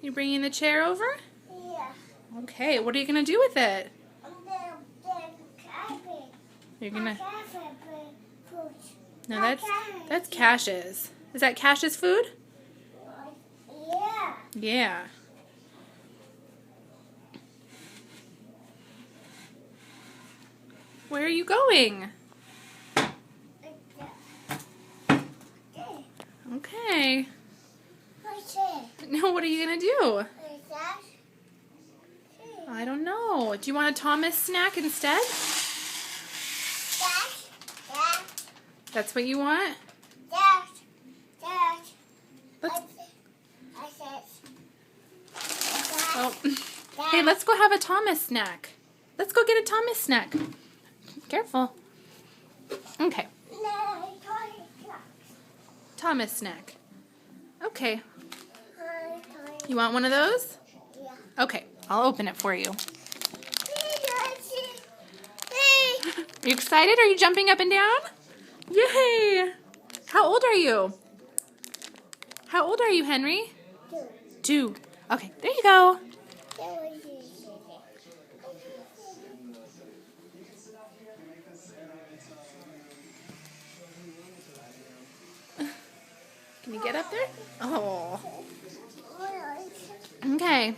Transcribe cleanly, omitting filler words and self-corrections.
You bringing the chair over? Yeah. Okay, what are you going to do with it? You're going to... No, that's Cash's. Is that Cash's food? Yeah. Yeah. Where are you going? Okay. What's it? Now what are you going to do? Is that? I don't know. Do you want a Thomas snack instead? That. That's what you want? That. Let's... I said. Oh. Hey, let's go have a Thomas snack. Let's go get a Thomas snack. Careful. Okay. Thomas snack. Okay. You want one of those? Yeah. Okay, I'll open it for you. Are you excited? Are you jumping up and down? Yay! How old are you? How old are you, Henry? 2. Okay, there you go. Can you get up there? Oh. Okay.